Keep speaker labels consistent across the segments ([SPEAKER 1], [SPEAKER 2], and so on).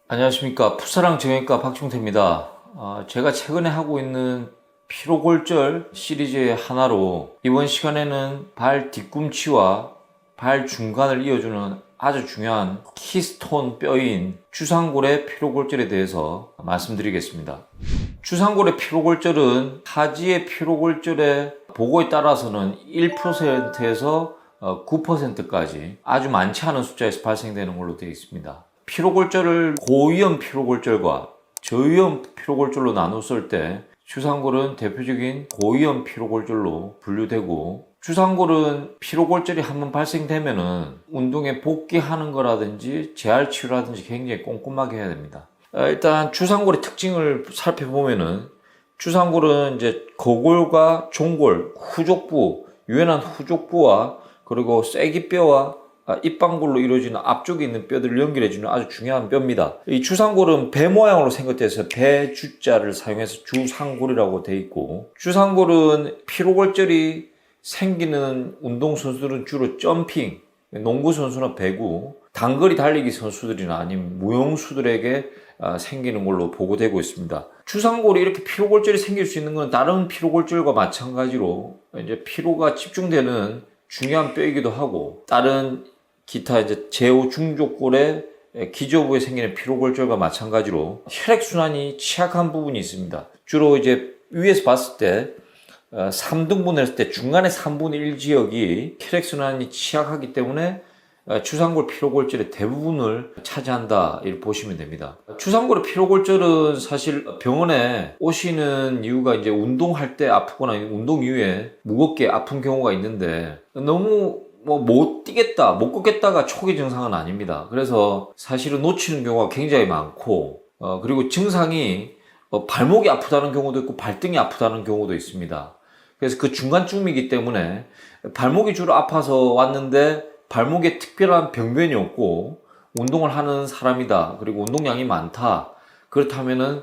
[SPEAKER 1] 안녕하십니까. 풋사랑 정형외과 박종태입니다. 제가 최근에 하고 있는 피로골절 시리즈의 하나로 이번 시간에는 발 뒤꿈치와 발 중간을 이어주는 아주 중요한 키스톤 뼈인 추상골의 피로골절에 대해서 말씀드리겠습니다. 추상골의 피로골절은 하지의 피로골절의 보고에 따라서는 1%에서 9%까지 아주 많지 않은 숫자에서 발생되는 걸로 되어 있습니다. 피로골절을 고위험 피로골절과 저위험 피로골절로 나눴을 때 추상골은 대표적인 고위험 피로골절로 분류되고, 추상골은 피로골절이 한번 발생되면은 운동에 복귀하는 거라든지 재활치료라든지 굉장히 꼼꼼하게 해야 됩니다. 일단 추상골의 특징을 살펴보면은, 추상골은 이제 거골과 종골, 후족부, 유연한 후족부와 그리고 쐐기뼈와 입방골로 이루어지는 앞쪽에 있는 뼈들을 연결해주는 아주 중요한 뼈입니다. 이 추상골은 배 모양으로 생겼대서 배주자를 사용해서 주상골이라고 되어 있고, 추상골은 피로골절이 생기는 운동선수들은 주로 점핑, 농구선수나 배구, 단거리 달리기 선수들이나 아니면 무용수들에게 생기는 걸로 보고되고 있습니다. 추상골이 이렇게 피로골절이 생길 수 있는 건 다른 피로골절과 마찬가지로 이제 피로가 집중되는 중요한 뼈이기도 하고, 다른 기타 이제 제5 중족골의 기저부에 생기는 피로골절과 마찬가지로 혈액순환이 취약한 부분이 있습니다. 주로 이제 위에서 봤을 때 3등분을 했을 때 중간에 3분의 1 지역이 혈액순환이 취약하기 때문에 추상골 피로골절의 대부분을 차지한다 이렇게 보시면 됩니다. 추상골의 피로골절은 사실 병원에 오시는 이유가 이제 운동할 때 아프거나 운동 이후에 무겁게 아픈 경우가 있는데, 너무 못 뛰겠다, 못 걷겠다가 초기 증상은 아닙니다. 그래서 사실은 놓치는 경우가 굉장히 많고, 그리고 증상이 발목이 아프다는 경우도 있고 발등이 아프다는 경우도 있습니다. 그래서 그 중간쯤이기 때문에 발목이 주로 아파서 왔는데 발목에 특별한 병변이 없고 운동을 하는 사람이다, 그리고 운동량이 많다, 그렇다면은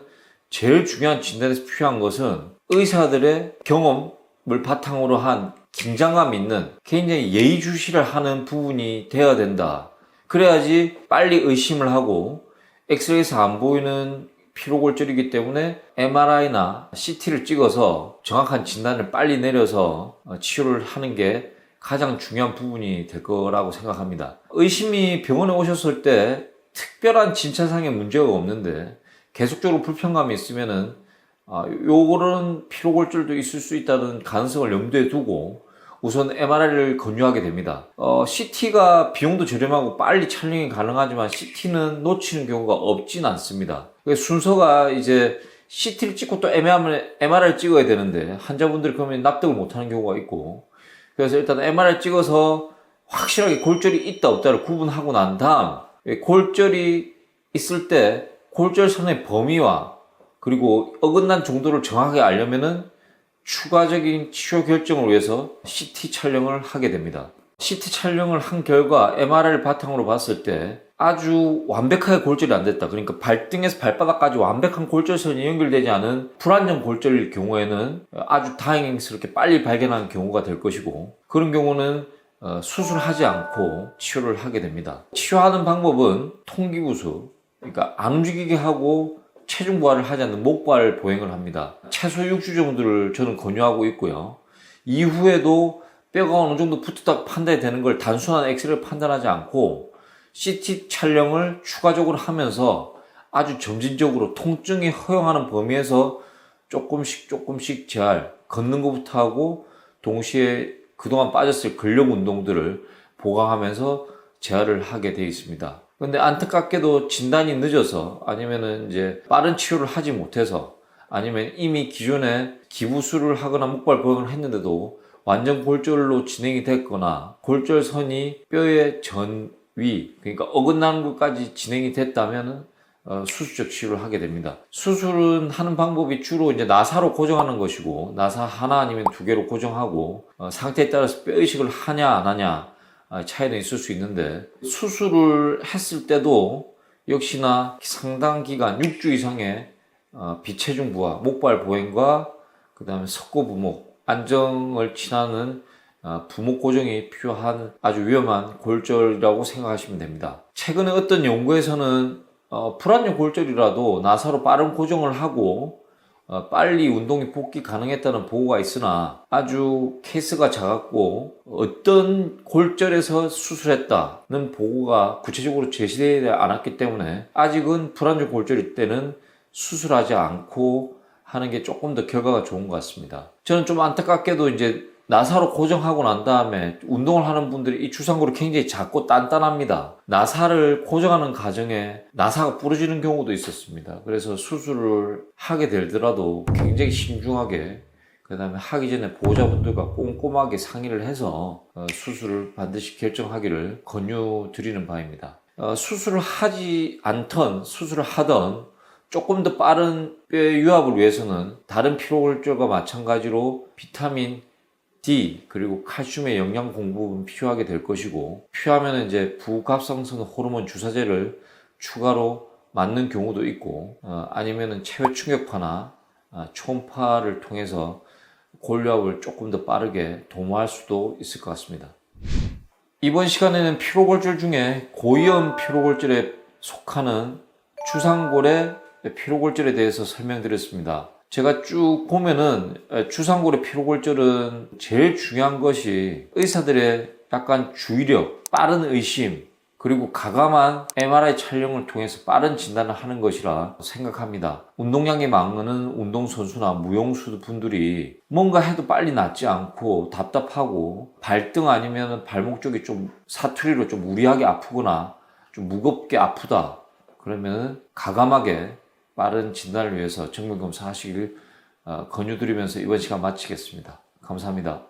[SPEAKER 1] 제일 중요한 진단에서 필요한 것은 의사들의 경험을 바탕으로 한 긴장감 있는, 굉장히 예의주시를 하는 부분이 되어야 된다. 그래야지 빨리 의심을 하고, 엑스레이에서 안 보이는 피로골절이기 때문에 MRI나 CT를 찍어서 정확한 진단을 빨리 내려서 치료를 하는 게 가장 중요한 부분이 될 거라고 생각합니다. 의심이 병원에 오셨을 때 특별한 진찰상의 문제가 없는데 계속적으로 불편감이 있으면은 요거는 피로골절도 있을 수 있다는 가능성을 염두에 두고 우선 MRI를 권유하게 됩니다. CT가 비용도 저렴하고 빨리 촬영이 가능하지만 CT는 놓치는 경우가 없진 않습니다. 순서가 이제 CT를 찍고 또 MRI를 찍어야 되는데 환자분들이 그러면 납득을 못하는 경우가 있고, 그래서 일단 MRI를 찍어서 확실하게 골절이 있다 없다를 구분하고 난 다음, 골절이 있을 때 골절선의 범위와 그리고 어긋난 정도를 정확하게 알려면은 추가적인 치료 결정을 위해서 CT 촬영을 하게 됩니다. CT 촬영을 한 결과 MRI를 바탕으로 봤을 때 아주 완벽하게 골절이 안 됐다, 그러니까 발등에서 발바닥까지 완벽한 골절선이 연결되지 않은 불안정 골절일 경우에는 아주 다행스럽게 빨리 발견하는 경우가 될 것이고, 그런 경우는 수술하지 않고 치료를 하게 됩니다. 치료하는 방법은 통기부수, 그러니까 안 움직이게 하고 체중 부하를 하지 않는 목발 보행을 합니다. 최소 6주 정도를 저는 권유하고 있고요. 이후에도 뼈가 어느 정도 붙었다 판단이 되는 걸 단순한 엑스레이를 판단하지 않고 CT 촬영을 추가적으로 하면서 아주 점진적으로 통증이 허용하는 범위에서 조금씩 재활, 걷는 것부터 하고 동시에 그동안 빠졌을 근력 운동들을 보강하면서 재활을 하게 되어 있습니다. 근데 안타깝게도 진단이 늦어서, 아니면은 이제 빠른 치료를 하지 못해서, 아니면 이미 기존에 기부술을 하거나 목발 보행을 했는데도 완전 골절로 진행이 됐거나 골절선이 뼈의 전위, 그러니까 어긋나는 것까지 진행이 됐다면 수술적 치료를 하게 됩니다. 수술은 하는 방법이 주로 이제 나사로 고정하는 것이고, 나사 하나 아니면 두 개로 고정하고 상태에 따라서 뼈 이식을 하냐 안 하냐 차이는 있을 수 있는데, 수술을 했을 때도 역시나 상당 기간 6주 이상의 비체중 부하, 목발 보행과 그 다음에 석고부목, 안정을 취하는 부목 고정이 필요한 아주 위험한 골절이라고 생각하시면 됩니다. 최근에 어떤 연구에서는 불안정 골절이라도 나사로 빠른 고정을 하고 빨리 운동이 복귀 가능했다는 보고가 있으나 아주 케이스가 작았고 어떤 골절에서 수술했다는 보고가 구체적으로 제시되지 않았기 때문에 아직은 불안정 골절일 때는 수술하지 않고 하는 게 조금 더 결과가 좋은 것 같습니다. 저는 좀 안타깝게도 이제 나사로 고정하고 난 다음에 운동을 하는 분들이 이 주상골이 굉장히 작고 단단합니다. 나사를 고정하는 과정에 나사가 부러지는 경우도 있었습니다. 그래서 수술을 하게 되더라도 굉장히 신중하게 그 다음에 하기 전에 보호자분들과 꼼꼼하게 상의를 해서 수술을 반드시 결정하기를 권유드리는 바입니다. 수술을 하지 않던 수술을 하던 조금 더 빠른 뼈 유합을 위해서는 다른 피로골절과 마찬가지로 비타민 D 그리고 칼슘의 영양 공급은 필요하게 될 것이고 필요하면 이제 부갑상선 호르몬 주사제를 추가로 맞는 경우도 있고 아니면은 체외 충격파나 초음파를 통해서 골유합을 조금 더 빠르게 도모할 수도 있을 것 같습니다. 이번 시간에는 피로골절 중에 고위험 피로골절에 속하는 추상골의 피로골절에 대해서 설명드렸습니다. 제가 쭉 보면은 추상골의 피로골절은 제일 중요한 것이 의사들의 약간 주의력, 빠른 의심, 그리고 가감한 MRI 촬영을 통해서 빠른 진단을 하는 것이라 생각합니다. 운동량이 많은 운동선수나 무용수 분들이 뭔가 해도 빨리 낫지 않고 답답하고 발등 아니면 발목 쪽이 좀 사투리로 좀 무리하게 아프거나 좀 무겁게 아프다. 그러면 가감하게 빠른 진단을 위해서 정밀검사 하시길 권유드리면서 이번 시간 마치겠습니다. 감사합니다.